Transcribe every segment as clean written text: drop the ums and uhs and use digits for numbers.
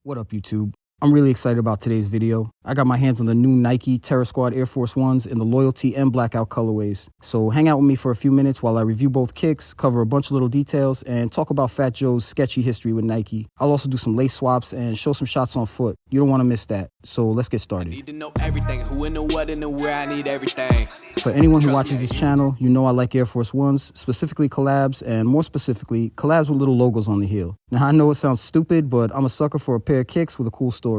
What up, YouTube? I'm really excited about today's video. I got my hands on the new Nike Terra Squad Air Force 1s in the Loyalty and Blackout colorways. So hang out with me for a few minutes while I review both kicks, cover a bunch of little details, and talk about Fat Joe's sketchy history with Nike. I'll also do some lace swaps and show some shots on foot. You don't want to miss that. So let's get started. I need to know everything, who and the what and the where, I need everything. For anyone who watches this channel, you know I like Air Force 1s, specifically collabs, and more specifically, collabs with little logos on the heel. Now I know it sounds stupid, but I'm a sucker for a pair of kicks with a cool story.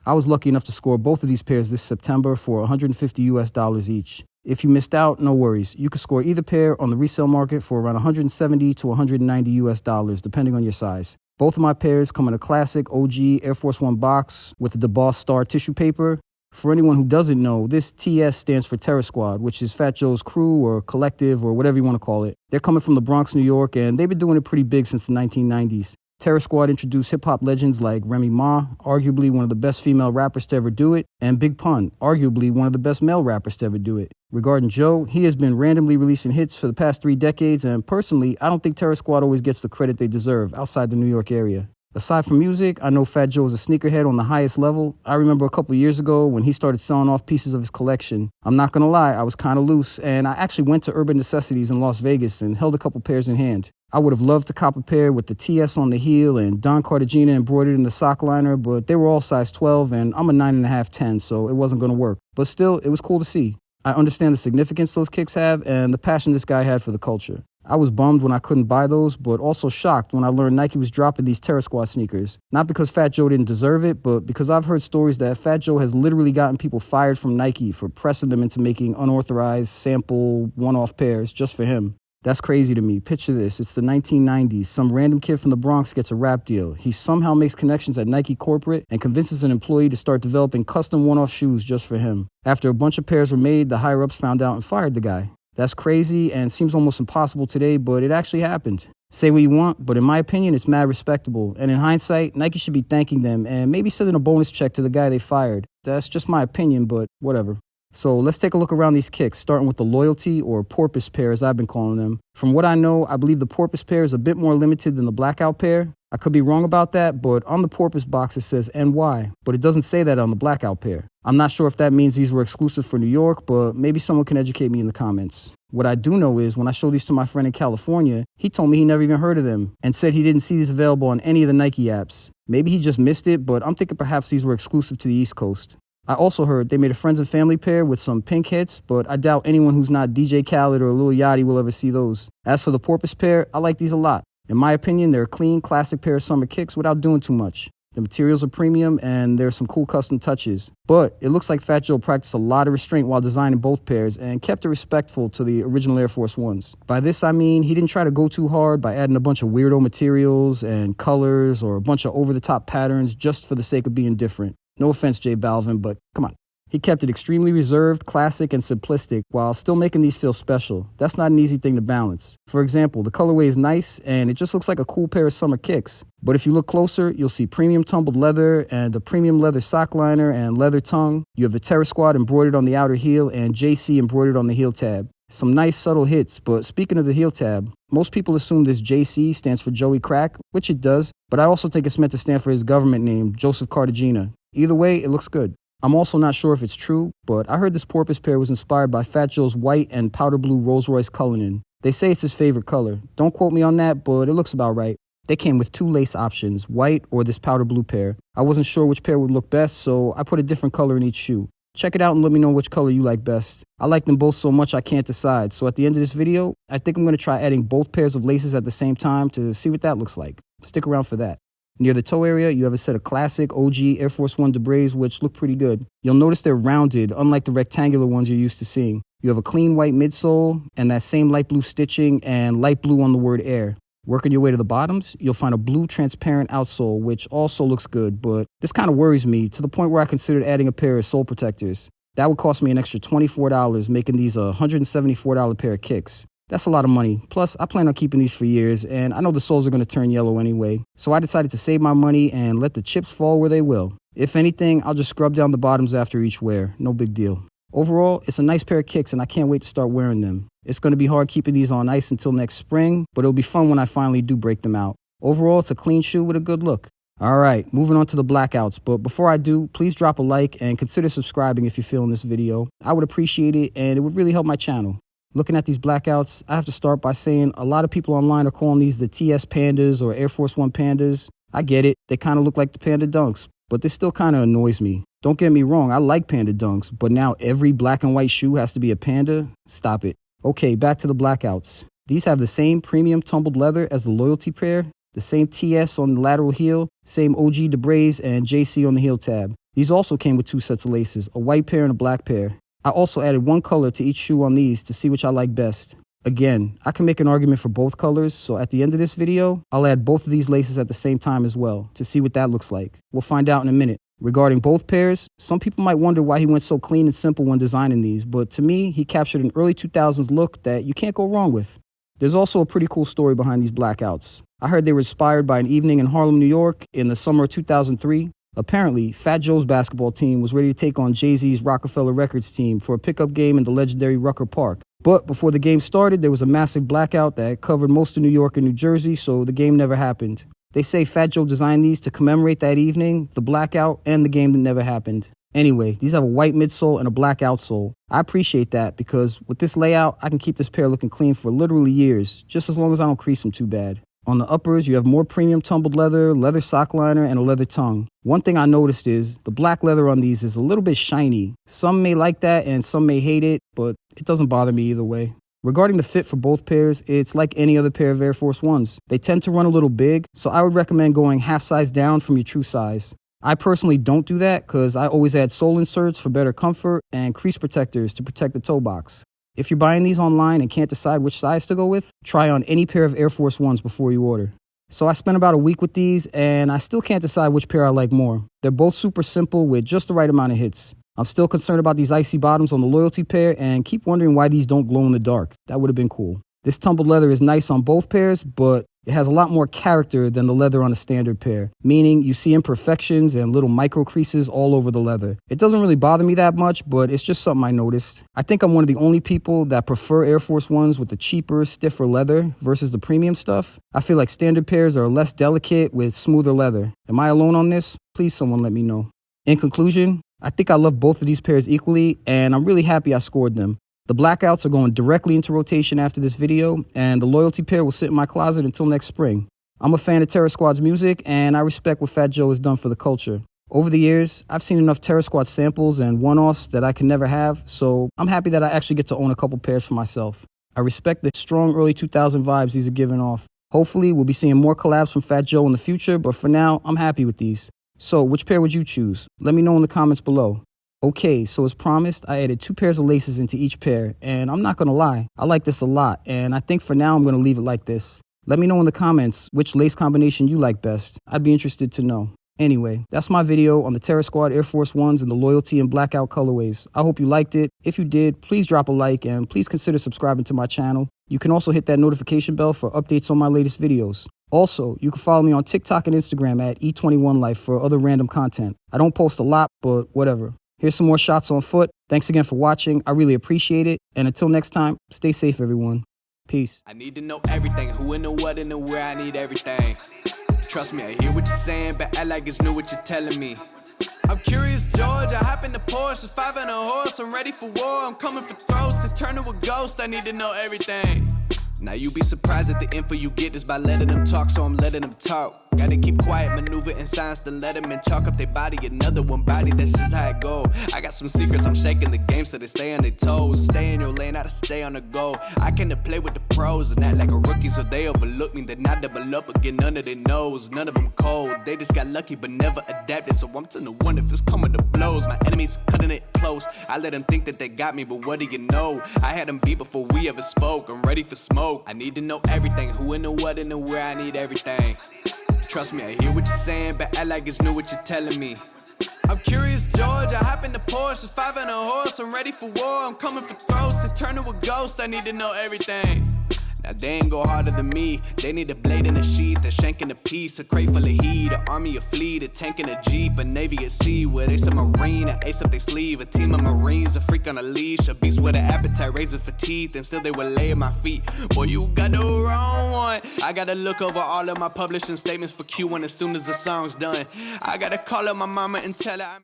I was lucky enough to score both of these pairs this September for $150 each. If you missed out, no worries. You could score either pair on the resale market for around $170 to $190, depending on your size. Both of my pairs come in a classic OG Air Force 1 box with the DeBoss Star tissue paper. For anyone who doesn't know, this TS stands for Terra Squad, which is Fat Joe's crew or collective or whatever you want to call it. They're coming from the Bronx, New York, and they've been doing it pretty big since the 1990s. Terra Squad introduced hip-hop legends like Remy Ma, arguably one of the best female rappers to ever do it, and Big Pun, arguably one of the best male rappers to ever do it. Regarding Joe, he has been randomly releasing hits for the past 3 decades, and personally, I don't think Terra Squad always gets the credit they deserve outside the New York area. Aside from music, I know Fat Joe is a sneakerhead on the highest level. I remember a couple years ago when he started selling off pieces of his collection. I'm not gonna lie, I was kind of loose, and I actually went to Urban Necessities in Las Vegas and held a couple pairs in hand. I would have loved to cop a pair with the TS on the heel and Don Cartagena embroidered in the sock liner, but they were all size 12 and I'm a 9.5, 10, so it wasn't gonna work. But still, it was cool to see. I understand the significance those kicks have and the passion this guy had for the culture. I was bummed when I couldn't buy those, but also shocked when I learned Nike was dropping these Terra Squad sneakers. Not because Fat Joe didn't deserve it, but because I've heard stories that Fat Joe has literally gotten people fired from Nike for pressing them into making unauthorized sample one-off pairs just for him. That's crazy to me. Picture this. It's the 1990s. Some random kid from the Bronx gets a rap deal. He somehow makes connections at Nike corporate and convinces an employee to start developing custom one-off shoes just for him. After a bunch of pairs were made, the higher-ups found out and fired the guy. That's crazy and seems almost impossible today, but it actually happened. Say what you want, but in my opinion, it's mad respectable. And in hindsight, Nike should be thanking them and maybe sending a bonus check to the guy they fired. That's just my opinion, but whatever. So let's take a look around these kicks, starting with the Loyalty or Porpoise pair as I've been calling them. From what I know, I believe the Porpoise pair is a bit more limited than the Blackout pair. I could be wrong about that, but on the Porpoise box it says NY, but it doesn't say that on the Blackout pair. I'm not sure if that means these were exclusive for New York, but maybe someone can educate me in the comments. What I do know is when I showed these to my friend in California, he told me he never even heard of them and said he didn't see these available on any of the Nike apps. Maybe he just missed it, but I'm thinking perhaps these were exclusive to the East Coast. I also heard they made a friends and family pair with some pink hits, but I doubt anyone who's not DJ Khaled or Lil Yachty will ever see those. As for the Porpoise pair, I like these a lot. In my opinion, they're a clean, classic pair of summer kicks without doing too much. The materials are premium and there's some cool custom touches. But it looks like Fat Joe practiced a lot of restraint while designing both pairs and kept it respectful to the original Air Force 1s. By this I mean he didn't try to go too hard by adding a bunch of weirdo materials and colors or a bunch of over-the-top patterns just for the sake of being different. No offense, J Balvin, but come on. He kept it extremely reserved, classic, and simplistic while still making these feel special. That's not an easy thing to balance. For example, the colorway is nice and it just looks like a cool pair of summer kicks. But if you look closer, you'll see premium tumbled leather and a premium leather sock liner and leather tongue. You have the Terra Squad embroidered on the outer heel and JC embroidered on the heel tab. Some nice subtle hits, but speaking of the heel tab, most people assume this JC stands for Joey Crack, which it does, but I also think it's meant to stand for his government name, Joseph Cartagena. Either way, it looks good. I'm also not sure if it's true, but I heard this Porpoise pair was inspired by Fat Joe's white and powder blue Rolls-Royce Cullinan. They say it's his favorite color. Don't quote me on that, but it looks about right. They came with 2 lace options, white or this powder blue pair. I wasn't sure which pair would look best, so I put a different color in each shoe. Check it out and let me know which color you like best. I like them both so much I can't decide, so at the end of this video, I think I'm going to try adding both pairs of laces at the same time to see what that looks like. Stick around for that. Near the toe area, you have a set of classic OG Air Force 1 debris, which look pretty good. You'll notice they're rounded, unlike the rectangular ones you're used to seeing. You have a clean white midsole, and that same light blue stitching, and light blue on the word Air. Working your way to the bottoms, you'll find a blue transparent outsole, which also looks good, but this kind of worries me to the point where I considered adding a pair of sole protectors. That would cost me an extra $24, making these a $174 pair of kicks. That's a lot of money. Plus, I plan on keeping these for years, and I know the soles are going to turn yellow anyway. So I decided to save my money and let the chips fall where they will. If anything, I'll just scrub down the bottoms after each wear. No big deal. Overall, it's a nice pair of kicks, and I can't wait to start wearing them. It's going to be hard keeping these on ice until next spring, but it'll be fun when I finally do break them out. Overall, it's a clean shoe with a good look. All right, moving on to the blackouts. But before I do, please drop a like and consider subscribing if you're feeling this video. I would appreciate it, and it would really help my channel. Looking at these blackouts, I have to start by saying a lot of people online are calling these the TS Pandas or Air Force One Pandas. I get it, they kind of look like the Panda Dunks, but this still kind of annoys me. Don't get me wrong, I like Panda Dunks, but now every black and white shoe has to be a Panda? Stop it. Okay, back to the blackouts. These have the same premium tumbled leather as the Loyalty pair, the same TS on the lateral heel, same OG Debray and JC on the heel tab. These also came with 2 sets of laces, a white pair and a black pair. I also added 1 color to each shoe on these to see which I like best. Again, I can make an argument for both colors, so at the end of this video, I'll add both of these laces at the same time as well to see what that looks like. We'll find out in a minute. Regarding both pairs, some people might wonder why he went so clean and simple when designing these, but to me, he captured an early 2000s look that you can't go wrong with. There's also a pretty cool story behind these blackouts. I heard they were inspired by an evening in Harlem, New York in the summer of 2003. Apparently, Fat Joe's basketball team was ready to take on Jay-Z's Rockefeller Records team for a pickup game in the legendary Rucker Park. But before the game started, there was a massive blackout that covered most of New York and New Jersey, so the game never happened. They say Fat Joe designed these to commemorate that evening, the blackout, and the game that never happened. Anyway, these have a white midsole and a black outsole. I appreciate that because with this layout, I can keep this pair looking clean for literally years, just as long as I don't crease them too bad. On the uppers, you have more premium tumbled leather, leather sock liner, and a leather tongue. One thing I noticed is the black leather on these is a little bit shiny. Some may like that and some may hate it, but it doesn't bother me either way. Regarding the fit for both pairs, it's like any other pair of Air Force Ones. They tend to run a little big, so I would recommend going half size down from your true size. I personally don't do that because I always add sole inserts for better comfort and crease protectors to protect the toe box. If you're buying these online and can't decide which size to go with, try on any pair of Air Force Ones before you order. So I spent about a week with these and I still can't decide which pair I like more. They're both super simple with just the right amount of hits. I'm still concerned about these icy bottoms on the Loyalty pair and keep wondering why these don't glow in the dark. That would have been cool. This tumbled leather is nice on both pairs, but it has a lot more character than the leather on a standard pair, meaning you see imperfections and little micro creases all over the leather. It doesn't really bother me that much, but it's just something I noticed. I think I'm one of the only people that prefer Air Force Ones with the cheaper, stiffer leather versus the premium stuff. I feel like standard pairs are less delicate with smoother leather. Am I alone on this? Please someone let me know. In conclusion, I think I love both of these pairs equally, and I'm really happy I scored them. The blackouts are going directly into rotation after this video, and the Loyalty pair will sit in my closet until next spring. I'm a fan of Terror Squad's music, and I respect what Fat Joe has done for the culture. Over the years, I've seen enough Terror Squad samples and one-offs that I can never have, so I'm happy that I actually get to own a couple pairs for myself. I respect the strong early 2000 vibes these are giving off. Hopefully, we'll be seeing more collabs from Fat Joe in the future, but for now, I'm happy with these. So, which pair would you choose? Let me know in the comments below. Okay, so as promised, I added 2 pairs of laces into each pair, and I'm not gonna lie, I like this a lot, and I think for now I'm gonna leave it like this. Let me know in the comments which lace combination you like best. I'd be interested to know. Anyway, that's my video on the Terror Squad Air Force Ones and the Loyalty and Blackout colorways. I hope you liked it. If you did, please drop a like and please consider subscribing to my channel. You can also hit that notification bell for updates on my latest videos. Also, you can follow me on TikTok and Instagram at E21Life for other random content. I don't post a lot, but whatever. Here's some more shots on foot. Thanks again for watching. I really appreciate it. And until next time, stay safe, everyone. Peace. I need to know everything, who and the what and the where, I need everything. Trust me, I hear what you're saying, but act like it's new what you're telling me. I'm curious, George, I hop in the Porsche, it's 5 and a horse, I'm ready for war, I'm coming for throats, to turn to a ghost, I need to know everything. Now you be surprised at the info you get is by letting them talk, so I'm letting them talk. Gotta keep quiet, maneuver in silence, then let them in, chalk up their body, another one body, that's just how it go. I got some secrets, I'm shaking the game so they stay on their toes. Stay in your lane, how to stay on the go. I can play with the pros and act like a rookie, so they overlook me, then I double up again under their nose. None of them cold, they just got lucky but never adapted, so I'm to one if it's coming to blows. My enemies cutting it close, I let them think that they got me, but what do you know? I had them beat before we ever spoke, I'm ready for smoke. I need to know everything, who and the what and the where, I need everything. Trust me, I hear what you're saying, but act like it's new what you're telling me. I'm curious, George, I hop in the Porsche, it's 5 and a horse, I'm ready for war, I'm coming for throats, to turn to a ghost, I need to know everything. Now they ain't go harder than me. They need a blade in a sheath, a shank in a piece, a crate full of heat, an army, a fleet, a tank in a jeep, a navy at sea with ace a marine, an ace up their sleeve, a team of marines, a freak on a leash, a beast with an appetite, razor for teeth, and still they would lay at my feet. Boy, you got the wrong one. I gotta look over all of my publishing statements for Q1 as soon as the song's done. I gotta call up my mama and tell her